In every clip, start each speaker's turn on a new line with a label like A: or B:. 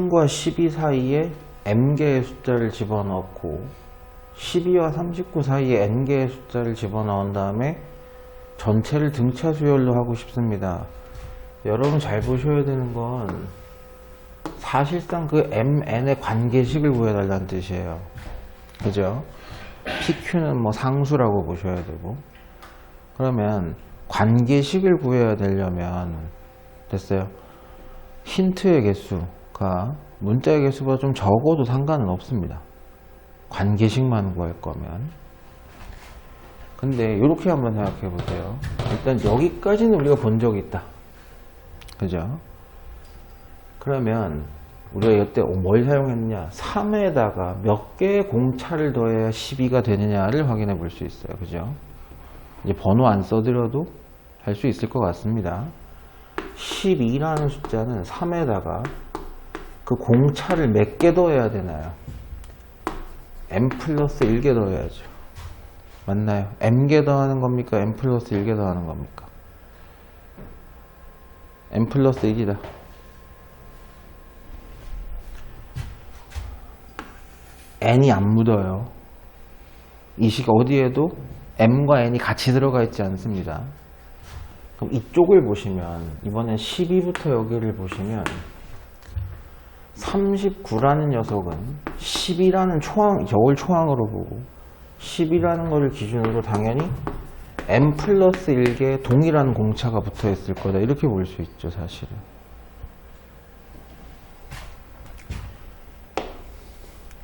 A: 3과 12 사이에 m개의 숫자를 집어넣고 12와 39 사이에 n개의 숫자를 집어넣은 다음에 전체를 등차 수열로 하고 싶습니다. 여러분 잘 보셔야 되는 건 사실상 그 mn의 관계식을 구해달라는 뜻이에요. 그죠? pq는 뭐 상수라고 보셔야 되고, 그러면 관계식을 구해야 되려면 됐어요. 힌트의 개수가 문자의 개수보다 좀 적어도 상관은 없습니다. 관계식만 구할 거면. 근데 이렇게 한번 생각해 보세요. 일단 여기까지는 우리가 본 적이 있다. 그죠? 그러면 우리가 이때 뭘 사용했느냐? 3에다가 몇 개의 공차를 더해야 12가 되느냐를 확인해 볼 수 있어요. 그죠? 이제 번호 안 써드려도 할 수 있을 것 같습니다. 12라는 숫자는 3에다가 그 공차를 몇 개 더해야 되나요? m 플러스 1개 더해야죠. 맞나요? m개 더하는 겁니까? m 플러스 1개 더하는 겁니까? m 플러스 1이다. n이 안 묻어요. 이 식 어디에도 m과 n이 같이 들어가 있지 않습니다. 그럼 이쪽을 보시면, 이번엔 12부터 여기를 보시면 39라는 녀석은 10이라는 초항, 저걸 초항으로 보고 10이라는 것을 기준으로 당연히 m 플러스 1개의 동일한 공차가 붙어 있을 거다. 이렇게 볼 수 있죠, 사실은.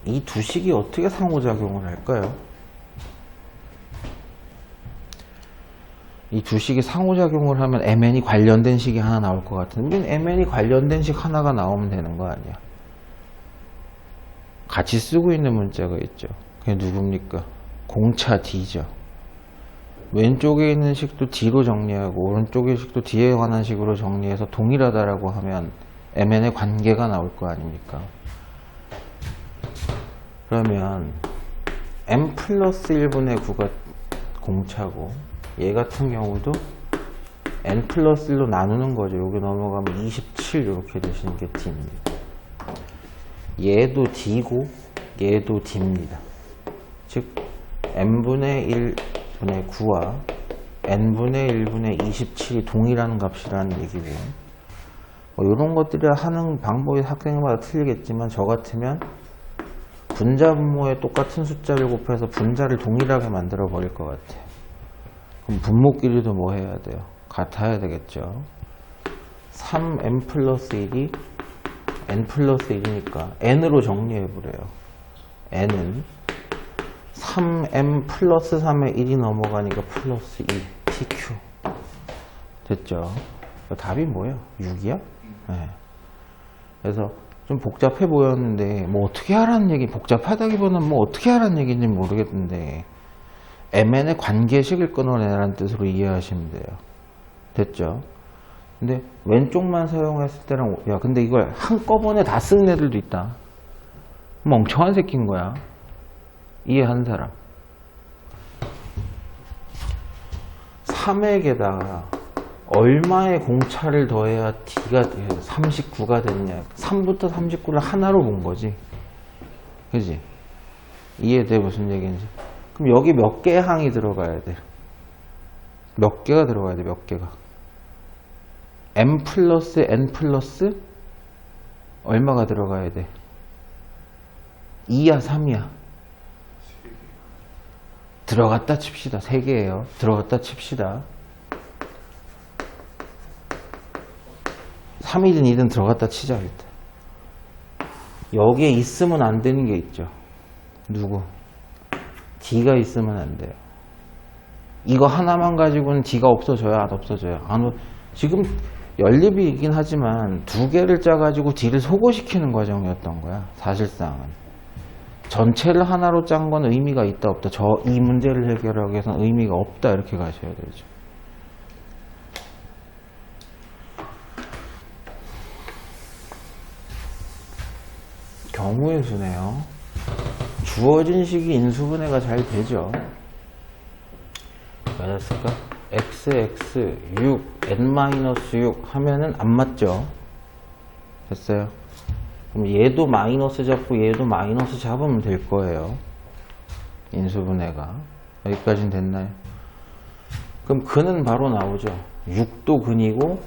A: 이 두 식이 어떻게 상호작용을 할까요? 이 두 식이 상호작용을 하면 mn이 관련된 식이 하나 나올 것 같은데, 우리는 mn이 관련된 식 하나가 나오면 되는 거 아니야. 같이 쓰고 있는 문자가 있죠. 그게 누굽니까? 공차 d죠. 왼쪽에 있는 식도 d로 정리하고 오른쪽의 식도 d에 관한 식으로 정리해서 동일하다라고 하면 mn의 관계가 나올 거 아닙니까? 그러면 m 플러스 1분의 9가 공차고, 얘 같은 경우도 n 플러스 1로 나누는 거죠. 여기 넘어가면 27 이렇게 되시는 게 d입니다. 얘도 d고 얘도 d입니다. 즉 n분의 1분의 9와 n분의 1분의 27이 동일한 값이라는 얘기고, 이런 것들이 하는 방법이 학생마다 틀리겠지만 저 같으면 분자 분모에 똑같은 숫자를 곱해서 분자를 동일하게 만들어 버릴 것 같아요. 그럼 분모끼리도 뭐 해야 돼요? 같아야 되겠죠. 3m 플러스 1이 n 플러스 1이니까 n으로 정리해 보래요. n은 3m 플러스 3에 1이 넘어가니까 플러스 2 tq 됐죠? 답이 뭐예요? 6이야? 네. 그래서 좀 복잡해 보였는데 뭐 어떻게 하라는 얘기, 복잡하다기보다는 뭐 어떻게 하라는 얘기인지 모르겠는데 mn의 관계식을 끊어내라는 뜻으로 이해하시면 돼요. 됐죠? 근데 왼쪽만 사용했을 때랑, 야 근데 이걸 한꺼번에 다 쓰는 애들도 있다. 멍청한 새끼인 거야. 이해하는 사람. 3에게다가 얼마의 공차를 더해야 d가 39가 됐냐. 3부터 39를 하나로 본 거지. 그지? 이해돼 무슨 얘기인지. 그럼 여기 몇 개의 항이 들어가야 돼? 몇 개가 들어가야 돼? 몇 개가? m 플러스 n 플러스 얼마가 들어가야 돼? 2야 3이야? 들어갔다 칩시다. 3개예요. 들어갔다 칩시다. 3이든 2든 들어갔다 치자 일단. 여기에 있으면 안 되는 게 있죠. 누구? d가 있으면 안 돼요. 이거 하나만 가지고는 d가 없어져요? 안 없어져요? 지금 연립이긴 하지만 두 개를 짜가지고 d를 소거시키는 과정이었던 거야. 사실상은. 전체를 하나로 짠 건 의미가 있다 없다. 이 문제를 해결하기 위해서는 의미가 없다. 이렇게 가셔야 되죠. 경우의 수네요. 주어진 식이 인수분해가 잘 되죠. 맞았을까? xx 6 n-6 하면은 안 맞죠. 됐어요. 그럼 얘도 마이너스 잡고 얘도 마이너스 잡으면 될 거예요. 인수분해가. 여기까지는 됐나요? 그럼 근은 바로 나오죠. 6도 근이고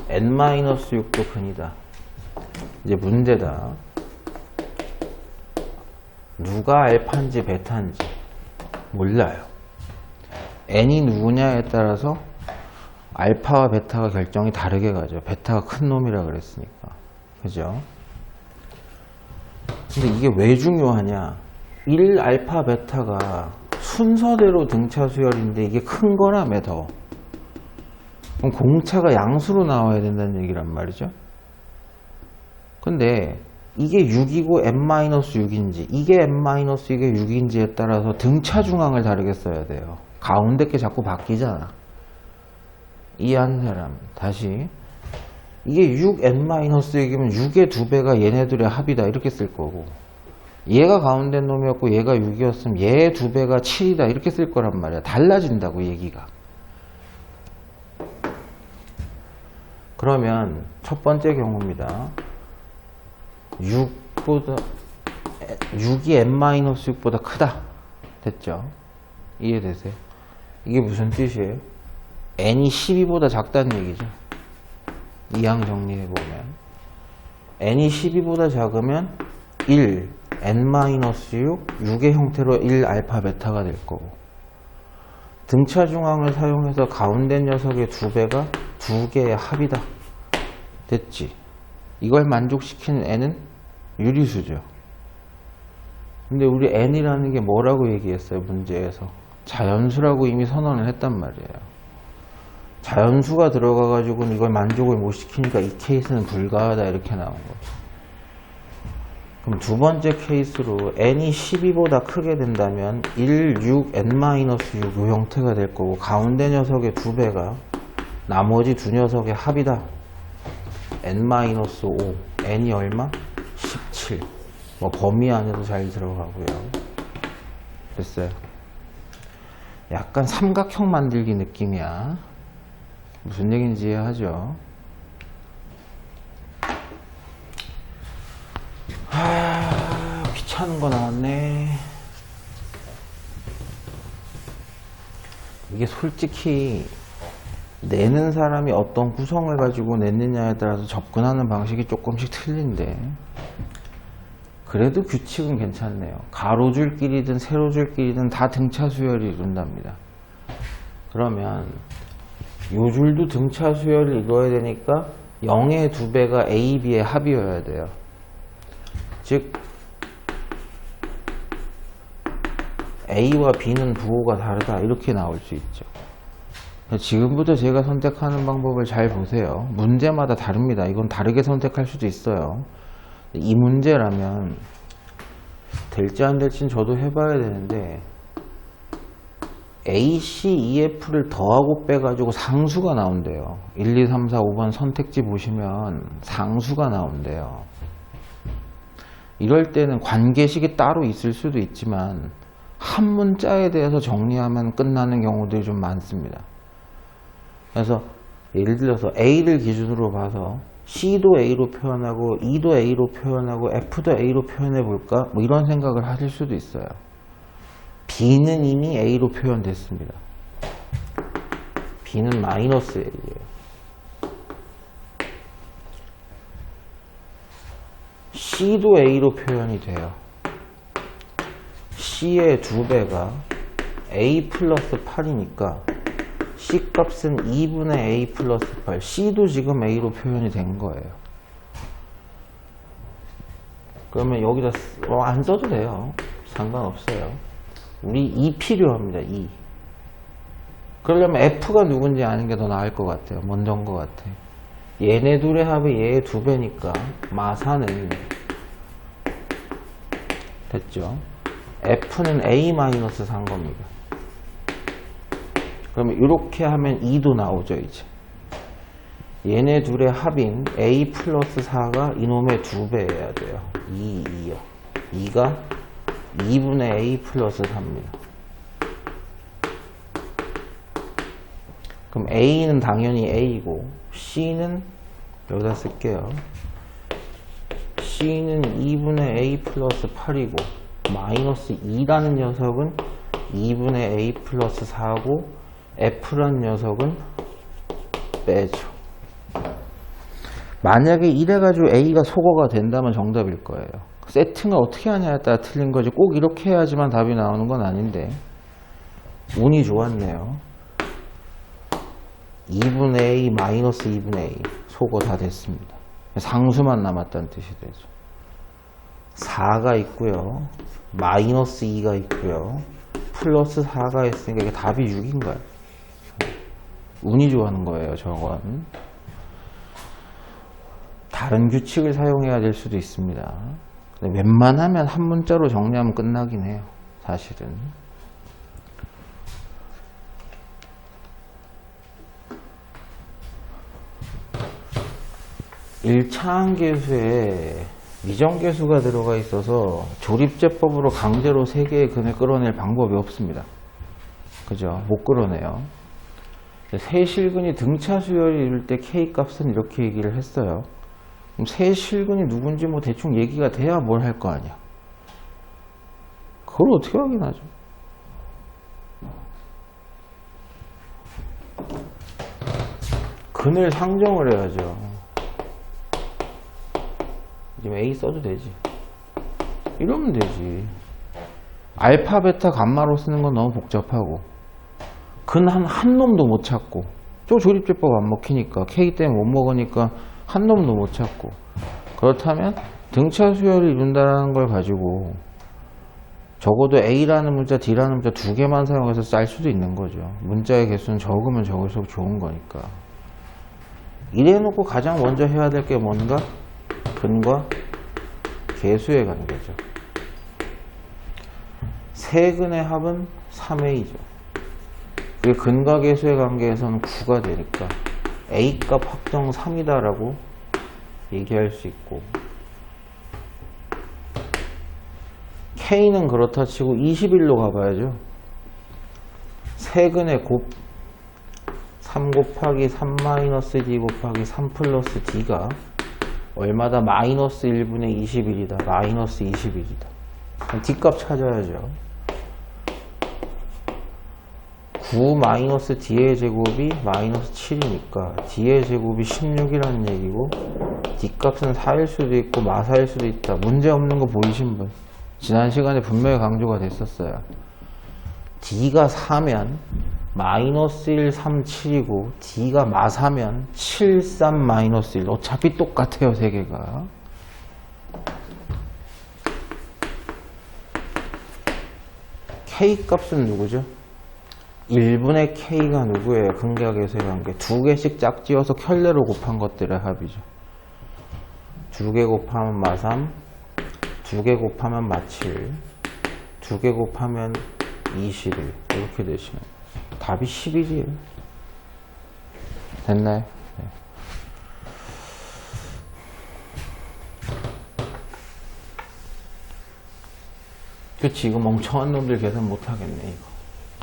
A: n-6도 근이다. 이제 문제다. 누가 알파인지 베타인지 몰라요. n이 누구냐에 따라서 알파와 베타가 결정이 다르게 가죠. 베타가 큰 놈이라 그랬으니까. 그죠? 근데 이게 왜 중요하냐? 1 알파 베타가 순서대로 등차 수열인데 이게 큰 거라며 더. 그럼 공차가 양수로 나와야 된다는 얘기란 말이죠. 근데 이게 6이고 n-6인지 이게 n-이게 6인지에 따라서 등차 중앙을 다르게 써야 돼요. 가운데 게 자꾸 바뀌잖아. 이해하는 사람 다시 이게 6n-6이면 6의 2배가 얘네들의 합이다 이렇게 쓸 거고, 얘가 가운데 놈이었고 얘가 6이었으면 얘의 2배가 7이다 이렇게 쓸 거란 말이야. 달라진다고 얘기가. 그러면 첫 번째 경우입니다. 6이 n-6보다 크다. 됐죠? 이해되세요? 이게 무슨 뜻이에요? n이 12보다 작다는 얘기죠. 이항 정리해보면 n이 12보다 작으면 1, n-6, 6의 형태로 1 알파 베타가 될 거고, 등차 중앙을 사용해서 가운데 녀석의 2배가 2개의 합이다. 됐지? 이걸 만족시키는 n은 유리수죠. 근데 우리 n이라는 게 뭐라고 얘기했어요? 문제에서 자연수라고 이미 선언을 했단 말이에요. 자연수가 들어가가지고는 이걸 만족을 못 시키니까 이 케이스는 불가하다 이렇게 나온 거죠. 그럼 두 번째 케이스로 n이 12보다 크게 된다면 1, 6, n-6 이 형태가 될 거고, 가운데 녀석의 2배가 나머지 두 녀석의 합이다. n-5, n이 얼마? 17. 뭐 범위 안에도 잘 들어가고요. 됐어요. 약간 삼각형 만들기 느낌이야. 무슨 얘기인지 이해하죠? 귀찮은 거 나왔네. 이게 솔직히 내는 사람이 어떤 구성을 가지고 냈느냐에 따라서 접근하는 방식이 조금씩 틀린데, 그래도 규칙은 괜찮네요. 가로줄끼리든 세로줄끼리든 다 등차 수열이 이룬답니다. 그러면 요 줄도 등차 수열을 이루어야 되니까 0의 2배가 A, B의 합이어야 돼요. 즉 A와 B는 부호가 다르다 이렇게 나올 수 있죠. 지금부터 제가 선택하는 방법을 잘 보세요. 문제마다 다릅니다. 이건 다르게 선택할 수도 있어요. 이 문제라면 될지 안 될지는 저도 해봐야 되는데, A, C, E, F를 더하고 빼가지고 상수가 나온대요. 1, 2, 3, 4, 5번 선택지 보시면 상수가 나온대요. 이럴 때는 관계식이 따로 있을 수도 있지만 한 문자에 대해서 정리하면 끝나는 경우들이 좀 많습니다. 그래서 예를 들어서 A를 기준으로 봐서 C도 A로 표현하고 E도 A로 표현하고 F도 A로 표현해 볼까? 뭐 이런 생각을 하실 수도 있어요. B는 이미 A로 표현됐습니다. B는 마이너스 A예요. C도 A로 표현이 돼요. C의 2배가 A 플러스 8이니까 C 값은 2분의 A 플러스 8. C도 지금 A로 표현이 된 거예요. 그러면 여기다 안 써도 돼요. 상관없어요. 우리 2 필요합니다. 2. 그러려면 F가 누군지 아는 게 더 나을 것 같아요. 먼저인 것 같아. 얘네 둘의 합이 얘의 2배니까 마사는 됐죠. F는 A-4인 겁니다. 그러면 이렇게 하면 2도 나오죠. 이제 얘네 둘의 합인 A 플러스 4가 이놈의 2배여야 돼요. 2요. 2가 2분의 A 플러스 4입니다. 그럼 A는 당연히 A고 C는 여기다 쓸게요. C는 2분의 A 플러스 8이고 마이너스 2라는 녀석은 2분의 A 플러스 4고 F라는 녀석은 빼죠. 만약에 이래가지고 A가 소거가 된다면 정답일 거예요. 세팅을 어떻게 하냐에 따라 틀린 거지 꼭 이렇게 해야지만 답이 나오는 건 아닌데 운이 좋았네요. 2분의 A 마이너스 2분의 A 소거 다 됐습니다. 상수만 남았다는 뜻이 되죠. 4가 있고요. 마이너스 2가 있고요. 플러스 4가 있으니까 이게 답이 6인 거예요. 운이 좋아하는 거예요, 저건. 다른 규칙을 사용해야 될 수도 있습니다. 근데 웬만하면 한 문자로 정리하면 끝나긴 해요, 사실은. 일차항계수에 미정계수가 들어가 있어서 조립제법으로 강제로 3개의 근을 끌어낼 방법이 없습니다. 그죠? 못 끌어내요. 세실근이 등차 수열이 이룰 때 K값은 이렇게 얘기를 했어요. 그럼 세실근이 누군지 뭐 대충 얘기가 돼야 뭘 할 거 아니야. 그걸 어떻게 확인하죠? 근을 상정을 해야죠. 지금 A 써도 되지. 이러면 되지. 알파, 베타, 감마로 쓰는 건 너무 복잡하고 근 한 놈도 못 찾고 저 조립제법 안 먹히니까 K 때문에 못 먹으니까 한 놈도 못 찾고 그렇다면 등차 수열을 이룬다는 걸 가지고 적어도 A라는 문자, D라는 문자 2개만 사용해서 짤 수도 있는 거죠. 문자의 개수는 적으면 적을수록 좋은 거니까. 이래놓고 가장 먼저 해야 될 게 뭔가? 근과 계수의 관계죠. 세 근의 합은 3A죠. 그게 근과 계수의 관계에서는 9가 되니까 A값 확정 3이다 라고 얘기할 수 있고 K는 그렇다 치고 21로 가봐야죠. 세 근의 곱 3 곱하기 3 마이너스 D 곱하기 3 플러스 D가 얼마다? 마이너스 1분의 21이다. 마이너스 21이다. D값 찾아야죠. 9 마이너스 D의 제곱이 마이너스 7이니까 D의 제곱이 16이라는 얘기고 D값은 4일 수도 있고 마사일 수도 있다. 문제 없는 거 보이신 분? 지난 시간에 분명히 강조가 됐었어요. D가 4면 마이너스 1, 3, 7이고 D가 마사면 7, 3, 마이너스 1 어차피 똑같아요, 세 개가. K값은 누구죠? 1분의 K가 누구예요? 근과 계수의 관계. 2개씩 짝지어서 켤레로 곱한 것들의 합이죠. 2개 곱하면 마3, 2개 곱하면 마7, 2개 곱하면 21 이렇게 되시면 답이 11이에요. 됐나요? 네. 그치, 이거 멍청한 놈들 계산 못하겠네.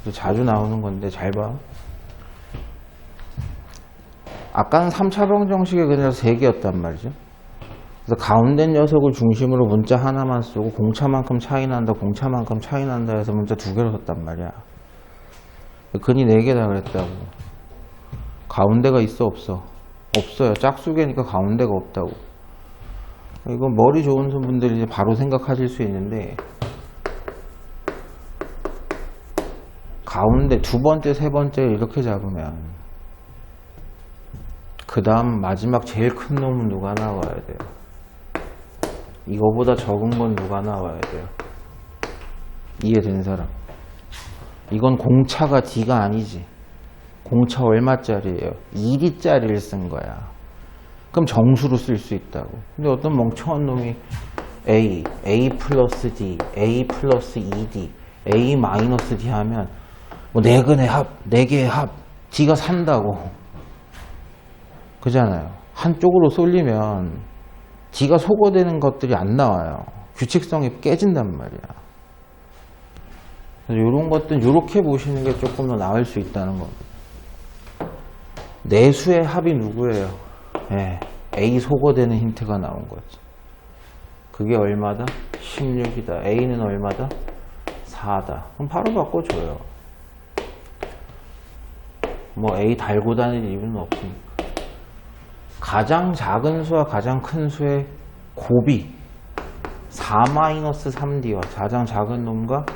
A: 이거 자주 나오는 건데 잘 봐. 아까는 3차방 정식의 근이라서 3개였단 말이죠. 그래서 가운데 녀석을 중심으로 문자 하나만 쓰고 공차만큼 차이 난다, 공차만큼 차이 난다 해서 문자 2개로 썼단 말이야. 근이 4개다 그랬다고. 가운데가 있어 없어? 없어요. 짝수개니까 가운데가 없다고. 이건 머리 좋은 분들이 이제 바로 생각하실 수 있는데 가운데 두 번째, 세 번째 이렇게 잡으면 그 다음 마지막 제일 큰 놈은 누가 나와야 돼요? 이거보다 적은 건 누가 나와야 돼요? 이해된 사람? 이건 공차가 D가 아니지. 공차 얼마짜리예요? 2D짜리를 쓴 거야. 그럼 정수로 쓸 수 있다고. 근데 어떤 멍청한 놈이 A 플러스 D, A 플러스 2D, A 마이너스 D 하면 뭐 4근의 합, 4개의 합, D가 산다고. 그잖아요. 한쪽으로 쏠리면 D가 소거되는 것들이 안 나와요. 규칙성이 깨진단 말이야. 그래서 이런 것들은 이렇게 보시는 게 조금 더 나을 수 있다는 겁니다. 내수의 합이 누구예요? 네, A 소거되는 힌트가 나온 거지. 그게 얼마다? 16이다. A는 얼마다? 4다. 그럼 바로 바꿔줘요. 뭐 A 달고 다닐 이유는 없으니까. 가장 작은 수와 가장 큰 수의 곱이 4-3D와 가장 작은 놈과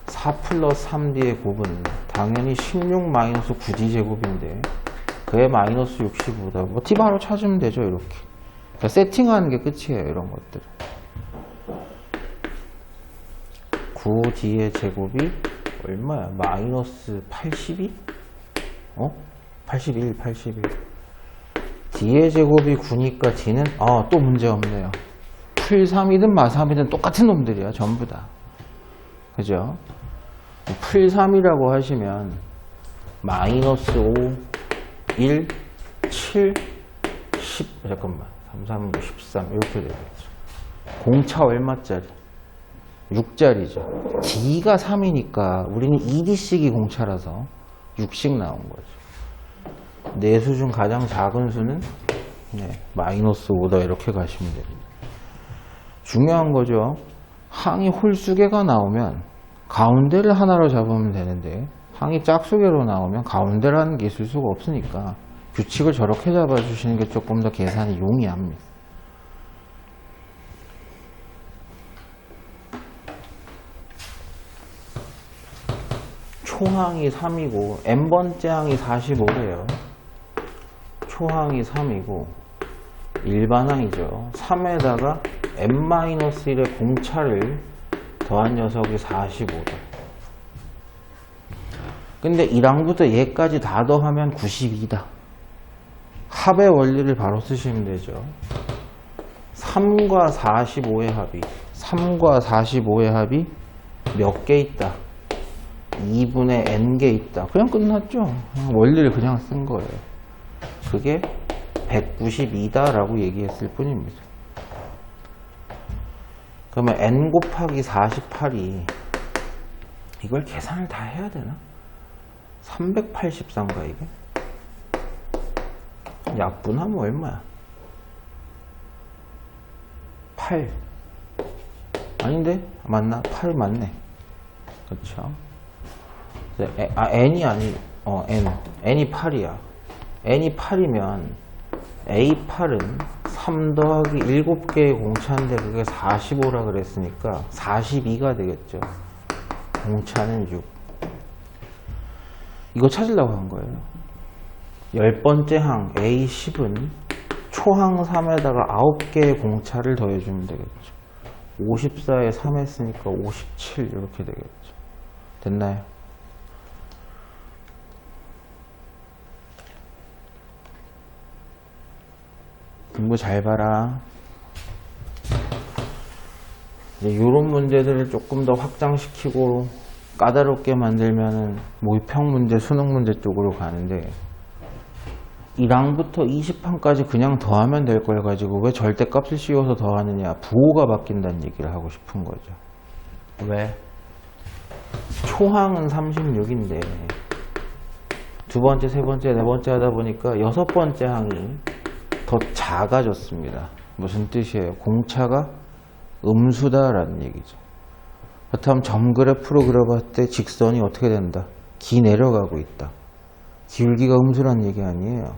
A: 4 플러스 3D의 곱은 당연히 16-9D 제곱인데 그게 마이너스 65다. 뭐 t 바로 찾으면 되죠. 이렇게. 그러니까 세팅하는 게 끝이에요. 이런 것들. 9D의 제곱이 얼마야? 마이너스 82? 81. D의 제곱이 9니까 D는 또 문제 없네요. 풀3이든 마3이든 똑같은 놈들이야. 전부 다. 그죠? 풀3이라고 하시면 마이너스 5, 1, 7, 10 잠깐만 3, 3, 9, 13 이렇게 되겠죠. 공차 얼마짜리? 6짜리죠. D가 3이니까 우리는 2D씩이 공차라서 6씩 나온 거죠. 내수 중 가장 작은 수는 마이너스 5다 이렇게 가시면 됩니다. 중요한 거죠. 항이 홀수개가 나오면 가운데를 하나로 잡으면 되는데 항이 짝수개로 나오면 가운데를 하는 게 있을 수가 없으니까 규칙을 저렇게 잡아주시는 게 조금 더 계산이 용이합니다. 초항이 3이고 n번째 항이 45래요. 초항이 3이고 일반항이죠. 3에다가 n-1의 공차를 더한 녀석이 45다. 근데 1항부터 얘까지 다 더하면 92다. 합의 원리를 바로 쓰시면 되죠. 3과 45의 합이 몇 개 있다? 2분의 n개 있다. 그냥 끝났죠. 원리를 그냥 쓴 거예요. 그게 192다 라고 얘기했을 뿐입니다. 그러면 n 곱하기 48이 이걸 계산을 다 해야 되나? 384인가 이게? 약분하면 얼마야? 8 아닌데? 맞나? 8 맞네. 그렇죠? n이 n이 8이야. n이 8이면 A8은 3 더하기 7개의 공차인데 그게 45라 그랬으니까 42가 되겠죠. 공차는 6. 이거 찾으려고 한 거예요. 10번째 항 A10은 초항 3에다가 9개의 공차를 더해주면 되겠죠. 54에 3 했으니까 57 이렇게 되겠죠. 됐나요? 공부 잘 봐라. 이런 문제들을 조금 더 확장시키고 까다롭게 만들면은 모의평 문제, 수능 문제 쪽으로 가는데 1항부터 20항까지 그냥 더하면 될 걸 가지고 왜 절대값을 씌워서 더하느냐. 부호가 바뀐다는 얘기를 하고 싶은 거죠. 왜? 초항은 36인데 두 번째, 세 번째, 네 번째 하다 보니까 여섯 번째 항이 더 작아졌습니다. 무슨 뜻이에요? 공차가 음수다라는 얘기죠. 그렇다면 점 그래프로 그려봤을 때 직선이 어떻게 된다? 기 내려가고 있다. 기울기가 음수란 얘기 아니에요.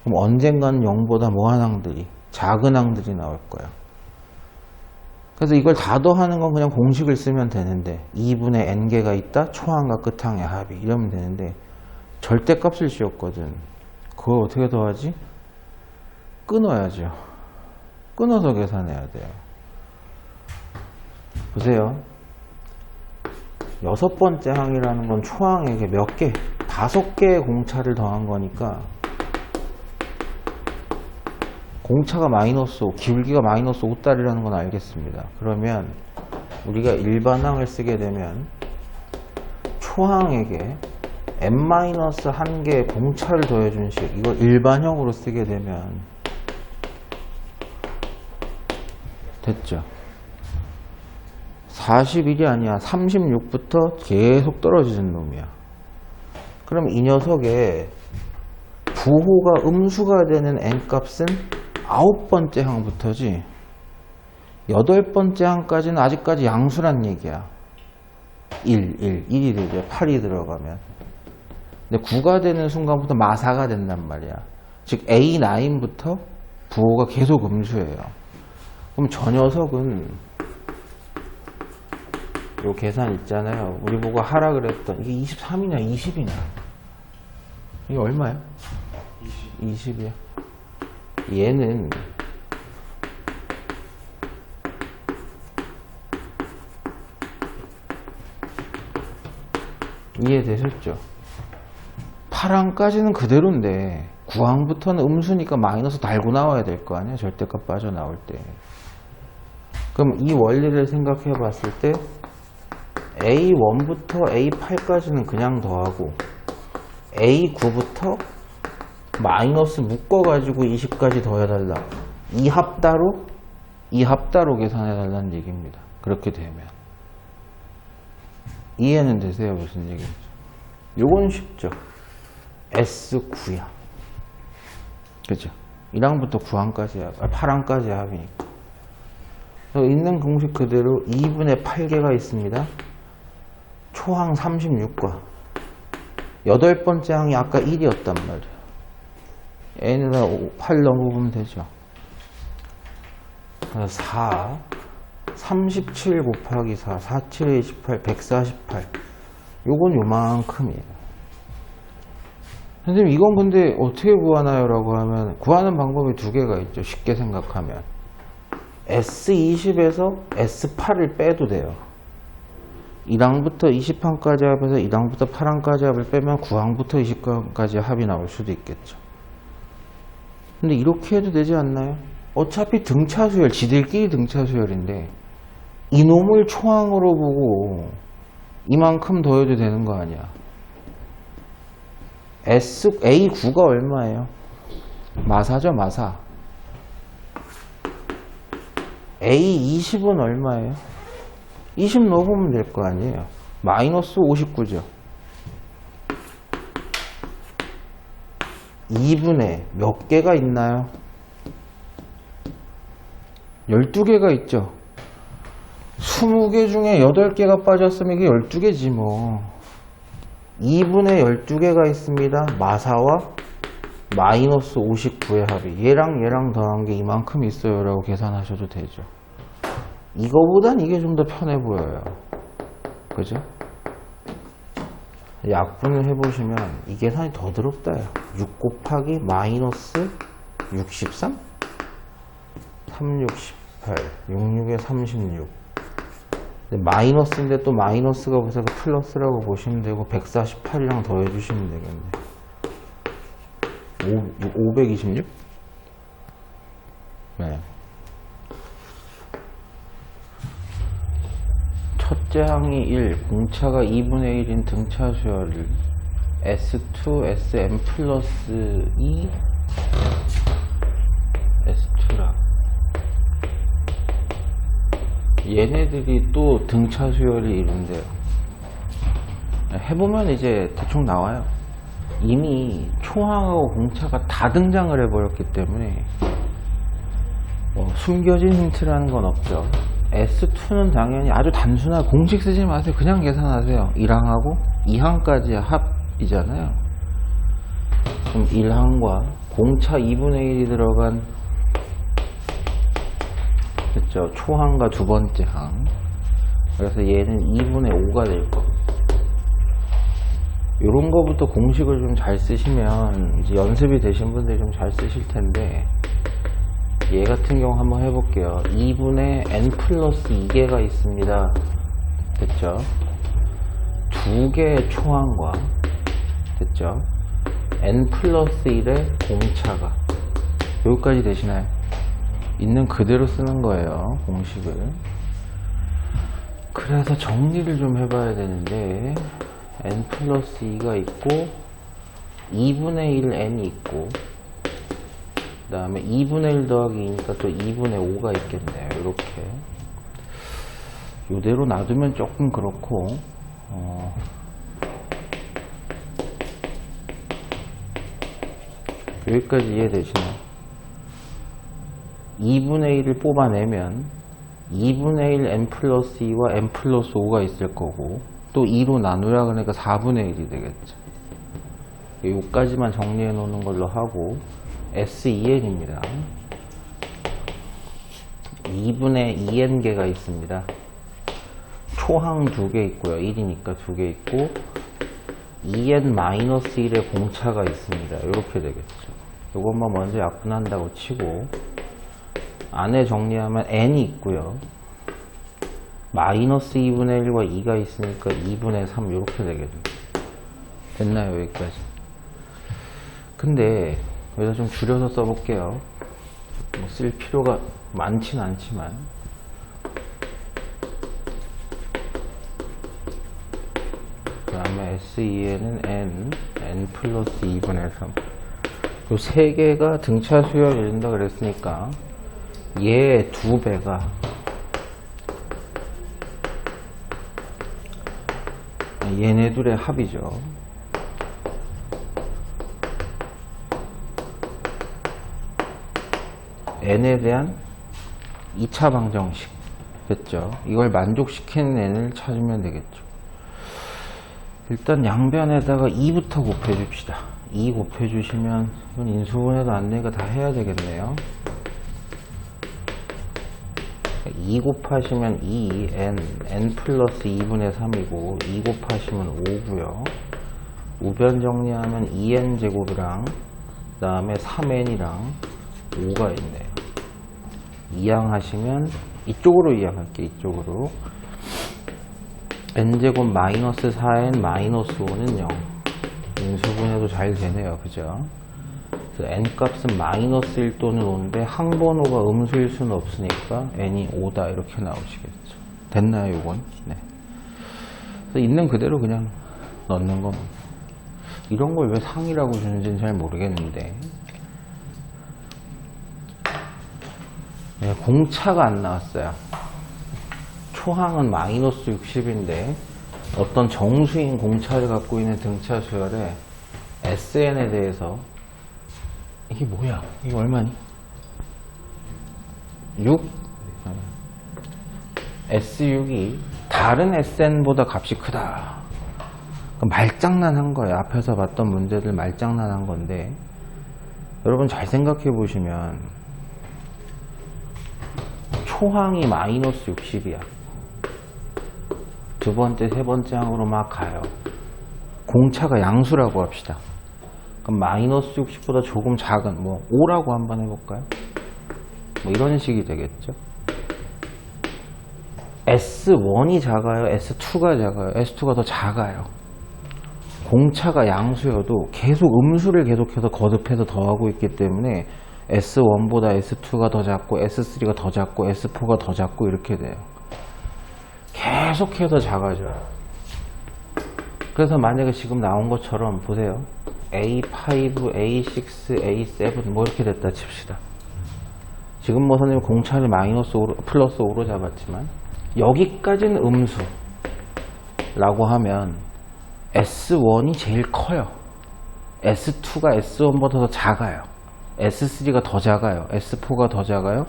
A: 그럼 언젠가는 0보다 뭐한 항들이? 작은 항들이 나올 거야. 그래서 이걸 다 더하는 건 그냥 공식을 쓰면 되는데 2분의 n개가 있다? 초항과 끝항의 합이 이러면 되는데 절대값을 씌웠거든. 그걸 어떻게 더하지? 끊어야죠. 끊어서 계산해야 돼요. 보세요. 여섯 번째 항이라는 건 초항에게 몇 개? 5개의 공차를 더한 거니까 공차가 마이너스 5, 기울기가 마이너스 5달이라는 건 알겠습니다. 그러면 우리가 일반항을 쓰게 되면 초항에게 n-1개의 공차를 더해준 식, 이걸 일반형으로 쓰게 되면 됐죠. 41이 아니야. 36부터 계속 떨어지는 놈이야. 그럼 이 녀석의 부호가 음수가 되는 n값은 9번째 항부터지. 8번째 항까지는 아직까지 양수란 얘기야. 1이 되죠. 8이 들어가면. 근데 9가 되는 순간부터 마사가 된단 말이야. 즉 A9부터 부호가 계속 음수예요. 그럼 저 녀석은 요 계산 있잖아요. 우리 보고 하라 그랬던 이게 23이냐 20이냐 이게 얼마야? 20이야. 얘는 이해되셨죠? 8항까지는 그대로인데 9항부터는 음수니까 마이너스 달고 나와야 될 거 아니야? 절대값 빠져나올 때. 그럼 이 원리를 생각해 봤을 때 A1부터 A8까지는 그냥 더하고 A9부터 마이너스 묶어가지고 20까지 더해달라. 이 합다로 계산해달라는 얘기입니다. 그렇게 되면 이해는 되세요? 무슨 얘기인지. 요건 쉽죠. S9야. 그죠? 1항부터 9항까지 8항까지 합이니까. 있는 공식 그대로 2분의 8개가 있습니다. 초항 36과 8번째 항이 아까 1이었단 말이에요. n에다 8 넣어보면 되죠. 4 37 곱하기 4 47에 28 148 요건 요만큼이에요. 선생님 이건 근데 어떻게 구하나요? 라고 하면 구하는 방법이 두 개가 있죠. 쉽게 생각하면 S20에서 S8을 빼도 돼요. 1항부터 20항까지 합에서 1항부터 8항까지 합을 빼면 9항부터 20항까지 합이 나올 수도 있겠죠. 근데 이렇게 해도 되지 않나요? 어차피 등차수열, 지들끼리 등차수열인데 이놈을 초항으로 보고 이만큼 더해도 되는 거 아니야. A9가 얼마예요? 마사죠, 마사. A20은 얼마예요? 20 넣어보면 될 거 아니에요. 마이너스 59죠. 2분의 몇 개가 있나요? 12개가 있죠. 20개 중에 8개가 빠졌으면 이게 12개지 뭐. 2분의 12개가 있습니다. 마사와 마이너스 59의 합이 얘랑 더한 게 이만큼 있어요 라고 계산하셔도 되죠. 이거보단 이게 좀 더 편해 보여요. 그죠? 약분을 해보시면 이 계산이 더 더럽다요. 6 곱하기 마이너스 63? 3, 6, 18 66에 36 근데 마이너스인데 또 마이너스가 붙어서 플러스라고 보시면 되고 148이랑 더해주시면 되겠네. 526? 네. 첫째 항이 1, 공차가 2분의 1인 등차 수열을 S2, SM 플러스 2, S2라. 얘네들이 또 등차 수열이 이런데요. 해보면 이제 대충 나와요. 이미 초항하고 공차가 다 등장을 해버렸기 때문에 숨겨진 힌트라는 건 없죠. S2는 당연히 아주 단순한 공식 쓰지 마세요. 그냥 계산하세요. 1항하고 2항까지 합이잖아요. 그럼 1항과 공차 2분의 1이 들어간 그렇죠. 초항과 두 번째 항. 그래서 얘는 2분의 5가 될 겁니다. 요런 거부터 공식을 좀 잘 쓰시면 이제 연습이 되신 분들이 좀 잘 쓰실 텐데 얘 같은 경우 한번 해볼게요. 2분의 n 플러스 2개가 있습니다. 됐죠? 두 개의 초항과 됐죠? n 플러스 1의 공차가 여기까지 되시나요? 있는 그대로 쓰는 거예요. 공식을. 그래서 정리를 좀 해봐야 되는데 n 플러스 2가 있고 2분의 1 n이 있고 그 다음에 2분의 1 더하기 2니까 또 2분의 5가 있겠네요. 이렇게 이대로 놔두면 조금 그렇고 여기까지 이해되시나요? 2분의 1을 뽑아내면 2분의 1 n 플러스 2와 n 플러스 5가 있을 거고, 또 2로 나누라 그러니까 4분의 1이 되겠죠. 여기까지만 정리해 놓는 걸로 하고, S2n입니다. 2분의 2n개가 있습니다. 초항 2개 있고요. 1이니까 2개 있고, 2n-1의 공차가 있습니다. 이렇게 되겠죠. 이것만 먼저 약분한다고 치고, 안에 정리하면 n이 있고요. 마이너스 2분의 1과 2가 있으니까 2분의 3 이렇게 되겠죠. 됐나요? 여기까지. 근데 여기서 좀 줄여서 써볼게요. 뭐 쓸 필요가 많진 않지만, 그 다음에 S2n은 n 플러스 2분의 3. 요 세 개가 등차 수열을 이룬다 그랬으니까 얘 2배가 얘네 둘의 합이죠. n에 대한 2차 방정식 됐죠. 이걸 만족시키는 n을 찾으면 되겠죠. 일단 양변에다가 2부터 곱해 줍시다. 2 곱해 주시면 이건 인수분해도 안 되니까 다 해야 되겠네요. 2 곱하시면 2n 플러스 2분의 3이고 2 곱하시면 5고요. 우변 정리하면 2n 제곱이랑 그 다음에 3n이랑 5가 있네요. 이항하시면 이쪽으로 이항할게요. 이쪽으로 n제곱 마이너스 4n 마이너스 5는 0. 인수분해도 잘 되네요. 그죠? 그래서 n 값은 마이너스 1 또는 5인데 항번호가 음수일 수는 없으니까 n이 5다 이렇게 나오시겠죠. 됐나요? 이건? 네. 그래서 있는 그대로 그냥 넣는 겁니다. 이런 걸 왜 상이라고 주는지는 잘 모르겠는데, 네, 공차가 안 나왔어요. 초항은 마이너스 60인데 어떤 정수인 공차를 갖고 있는 등차 수열에 SN에 대해서 이게 뭐야? 이게 얼마니? 6? S6이 다른 SN보다 값이 크다. 말장난한 거예요. 앞에서 봤던 문제들 말장난한 건데, 여러분 잘 생각해 보시면 초항이 마이너스 60이야. 두 번째, 세 번째 항으로 막 가요. 공차가 양수라고 합시다. 그럼 마이너스 60보다 조금 작은, 뭐 5라고 한번 해볼까요? 뭐 이런 식이 되겠죠. S1이 작아요? S2가 작아요? S2가 더 작아요. 공차가 양수여도 계속 음수를 계속해서 거듭해서 더하고 있기 때문에 S1보다 S2가 더 작고 S3가 더 작고 S4가 더 작고 이렇게 돼요. 계속해서 작아져요. 그래서 만약에 지금 나온 것처럼 보세요. A5, A6, A7 뭐 이렇게 됐다 칩시다. 지금 뭐 선생님 공차를 마이너스 5, 플러스 5로 잡았지만 여기까지는 음수라고 하면 S1이 제일 커요. S2가 S1보다 더 작아요. S3가 더 작아요. S4가 더 작아요.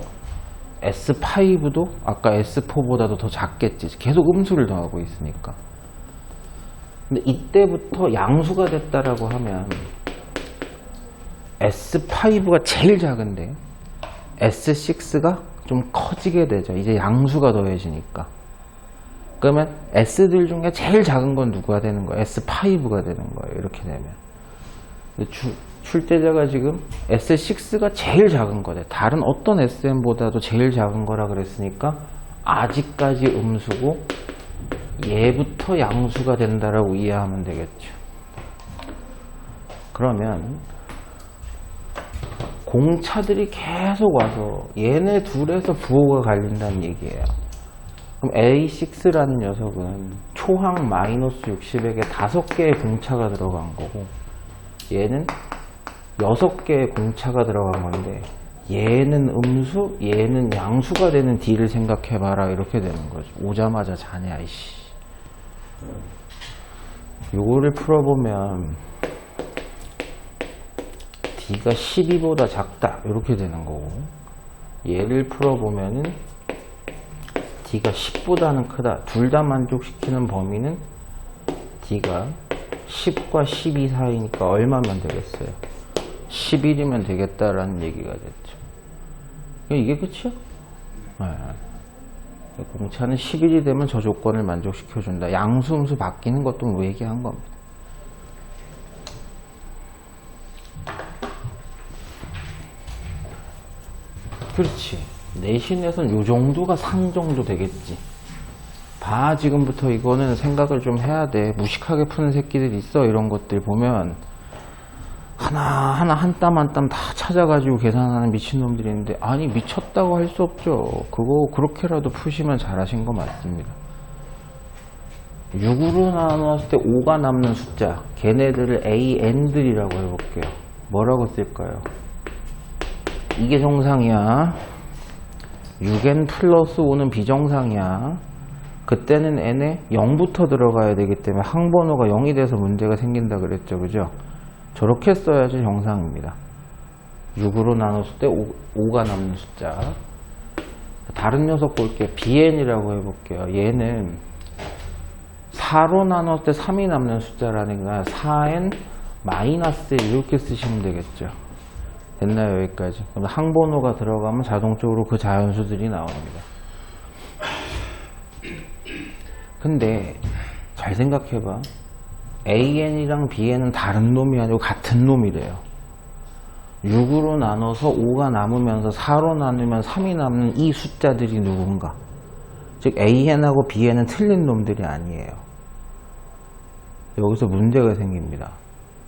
A: S5도 아까 S4보다도 더 작겠지. 계속 음수를 더하고 있으니까. 근데 이때부터 양수가 됐다라고 하면 S5가 제일 작은데 S6가 좀 커지게 되죠. 이제 양수가 더해지니까. 그러면 S들 중에 제일 작은 건 누가 되는 거예요? S5가 되는 거예요. 이렇게 되면. 출제자가 지금 S6가 제일 작은 거래. 다른 어떤 SM보다도 제일 작은 거라 그랬으니까 아직까지 음수고 얘부터 양수가 된다라고 이해하면 되겠죠. 그러면 공차들이 계속 와서 얘네 둘에서 부호가 갈린다는 얘기예요. 그럼 A6라는 녀석은 초항 마이너스 60에게 5개의 공차가 들어간 거고, 얘는 6개의 공차가 들어간 건데 얘는 음수, 얘는 양수가 되는 D를 생각해봐라 이렇게 되는 거죠. 오자마자 자냐 이씨. 요거를 풀어보면 D가 12보다 작다 이렇게 되는 거고, 얘를 풀어보면은 D가 10보다는 크다. 둘 다 만족시키는 범위는 D가 10과 12 사이니까 얼마면 되겠어요? 11이면 되겠다라는 얘기가 됐죠. 이게 끝이야? 네. 공차는 11이 되면 저 조건을 만족시켜준다. 양수음수 바뀌는 것도 뭐 얘기한 겁니다. 그렇지. 내신에선 요 정도가 상 정도 되겠지. 봐, 지금부터 이거는 생각을 좀 해야 돼. 무식하게 푸는 새끼들 있어. 이런 것들 보면 하나하나 한 땀 한 땀 다 찾아가지고 계산하는 미친놈들이 있는데, 아니 미쳤다고 할 수 없죠. 그거 그렇게라도 푸시면 잘하신 거 맞습니다. 6으로 나눴을 때 5가 남는 숫자, 걔네들을 AN들이라고 해볼게요. 뭐라고 쓸까요? 이게 정상이야. 6n 플러스 5는 비정상이야. 그때는 n에 0부터 들어가야 되기 때문에 항번호가 0이 돼서 문제가 생긴다 그랬죠. 그죠? 저렇게 써야지 정상입니다. 6으로 나눴을 때 5가 남는 숫자. 다른 녀석 볼게요. bn이라고 해볼게요. 얘는 4로 나눴을 때 3이 남는 숫자라는 거야. 4n 마이너스 1 이렇게 쓰시면 되겠죠. 됐나요? 여기까지. 그럼 항번호가 들어가면 자동적으로 그 자연수들이 나옵니다. 근데 잘 생각해봐. AN이랑 BN은 다른 놈이 아니고 같은 놈이래요. 6으로 나눠서 5가 남으면서 4로 나누면 3이 남는 이 숫자들이 누군가. 즉 AN하고 BN은 틀린 놈들이 아니에요. 여기서 문제가 생깁니다.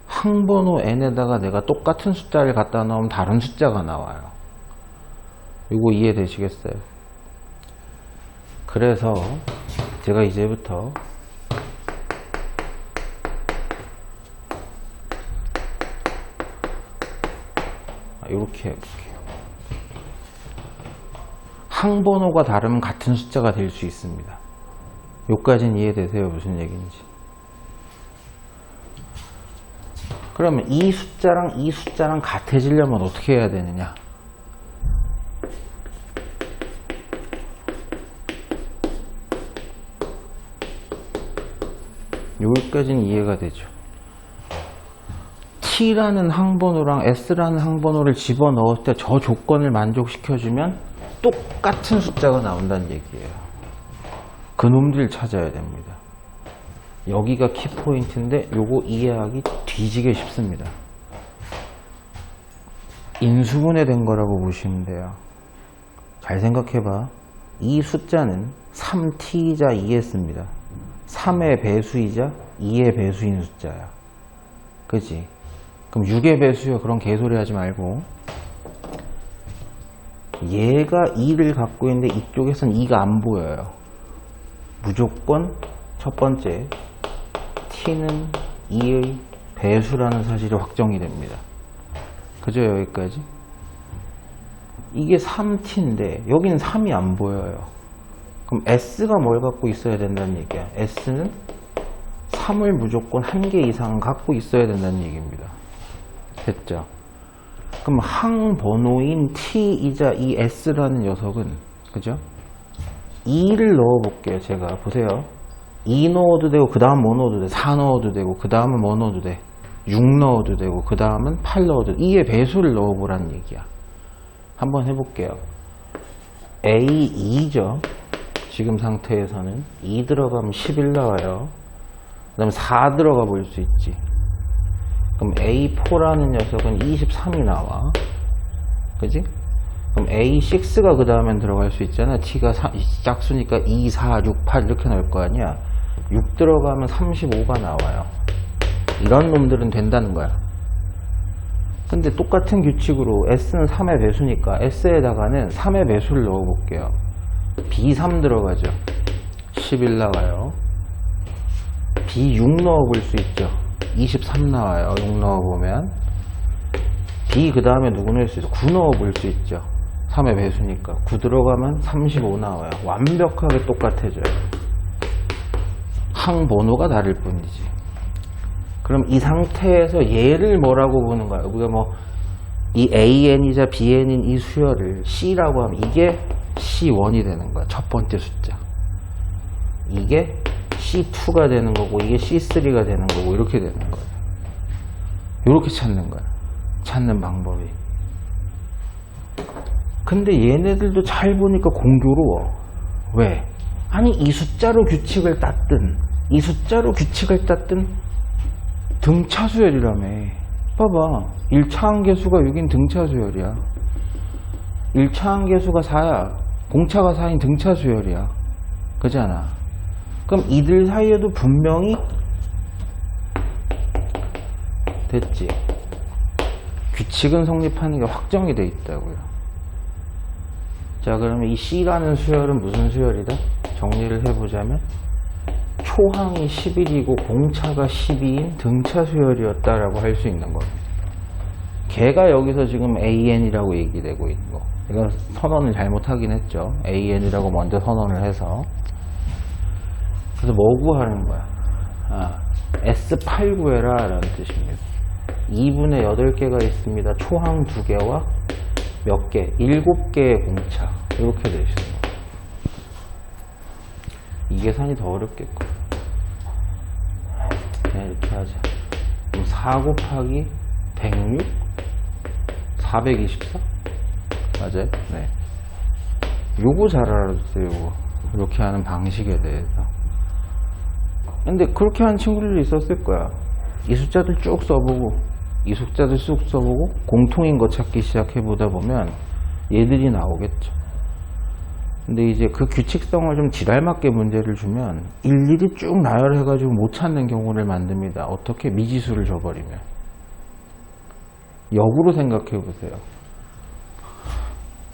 A: 항번호 n에다가 내가 똑같은 숫자를 갖다 넣으면 다른 숫자가 나와요. 이거 이해되시겠어요? 그래서 제가 이제부터 이렇게 해볼게요. 항번호가 다르면 같은 숫자가 될 수 있습니다. 여기까지는 이해되세요? 무슨 얘기인지. 그러면 이 숫자랑 같아지려면 어떻게 해야 되느냐? 여기까지는 이해가 되죠. T라는 항번호랑 S라는 항번호를 집어넣을 때 저 조건을 만족시켜주면 똑같은 숫자가 나온다는 얘기예요. 그 놈들 찾아야 됩니다. 여기가 키포인트인데 요거 이해하기 뒤지게 쉽습니다. 인수분해 된 거라고 보시면 돼요. 잘 생각해봐. 이 숫자는 3t이자 2s입니다. 3의 배수이자 2의 배수인 숫자야. 그치? 그럼 6의 배수요. 그런 개소리 하지 말고 얘가 2를 갖고 있는데 이쪽에선 2가 안 보여요. 무조건 첫 번째 t는 2의 배수라는 사실이 확정이 됩니다. 그죠? 여기까지. 이게 3t인데 여기는 3이 안 보여요. 그럼 s가 뭘 갖고 있어야 된다는 얘기야. s는 3을 무조건 1개 이상 갖고 있어야 된다는 얘기입니다. 됐죠? 그럼 항번호인 t이자 이 s라는 녀석은, 그죠? 2를 넣어볼게요. 제가 보세요. 2 넣어도 되고 그 다음 뭐 넣어도 돼. 4 넣어도 되고 그 다음은 뭐 넣어도 돼. 6 넣어도 되고 그 다음은 8 넣어도 돼. 2의 배수를 넣어보라는 얘기야. 한번 해볼게요. A2죠. 지금 상태에서는 2 들어가면 11 나와요. 그 다음에 4 들어가 볼 수 있지. 그럼 A4라는 녀석은 23이 나와. 그지? 그럼 A6가 그 다음엔 들어갈 수 있잖아. T가 짝수니까 2, 4, 6, 8 이렇게 나올 거 아니야. 6 들어가면 35가 나와요. 이런 놈들은 된다는 거야. 근데 똑같은 규칙으로 S는 3의 배수니까 S에다가는 3의 배수를 넣어볼게요. B3 들어가죠. 11 나와요. B6 넣어볼 수 있죠. 23 나와요. 6 넣어보면. B 그 다음에 누구 넣을 수 있어? 9 넣어볼 수 있죠. 3의 배수니까 9 들어가면 35 나와요. 완벽하게 똑같아져요. 항번호가 다를 뿐이지. 그럼 이 상태에서 얘를 뭐라고 보는 거예요? 우리가 뭐 이 AN이자 BN인 이 수열을 C라고 하면 이게 C C1이 되는 거야. 첫 번째 숫자. 이게 C2가 되는 거고 이게 C3가 되는 거고 이렇게 되는 거야. 이렇게 찾는 거야. 찾는 방법이. 근데 얘네들도 잘 보니까 공교로워. 왜? 아니 이 숫자로 규칙을 땄든 이 숫자로 규칙을 땄든 등차 수열이라며. 봐봐. 1차 함계수가 6인 등차 수열이야. 1차 함계수가 4야. 공차가 4인 등차 수열이야. 그잖아. 그럼 이들 사이에도 분명히 됐지. 규칙은 성립하는 게 확정이 돼 있다고요. 자, 그러면 이 C라는 수열은 무슨 수열이다? 정리를 해보자면 초항이 11이고 공차가 12인 등차 수열이었다라고 할 수 있는 겁니다. 걔가 여기서 지금 AN이라고 얘기되고 있는 거. 이건 선언을 잘못하긴 했죠. AN이라고 먼저 선언을 해서. 그래서 뭐 구하는 거야? S8 구해라 라는 뜻입니다. 2분의 8개가 있습니다. 초항 2개와 몇 개? 7개의 공차. 이렇게 되시는 거예요. 이 계산이 더 어렵겠고. 그냥 이렇게 하자. 그럼 4 곱하기 106? 424? 맞아요? 네. 요거 잘 알아두세요. 요거. 이렇게 하는 방식에 대해서. 근데 그렇게 하는 친구들도 있었을 거야. 이 숫자들 쭉 써보고 이 숫자들 쑥 써보고 공통인 거 찾기 시작해보다 보면 얘들이 나오겠죠. 근데 이제 그 규칙성을 좀 지랄맞게 문제를 주면 일일이 쭉 나열해가지고 못 찾는 경우를 만듭니다. 어떻게? 미지수를 줘버리면. 역으로 생각해보세요.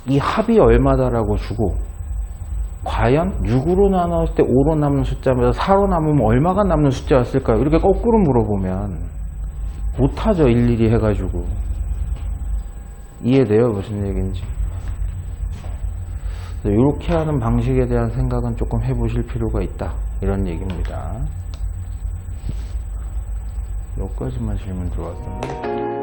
A: 이 합이 얼마다라고 주고 과연 6으로 나눴을 때 5로 남는 숫자면서 4로 남으면 얼마가 남는 숫자였을까요? 이렇게 거꾸로 물어보면 못하죠. 일일이 해가지고. 이해돼요? 무슨 얘기인지. 이렇게 하는 방식에 대한 생각은 조금 해보실 필요가 있다. 이런 얘기입니다. 여기까지만 질문 들어왔습니다.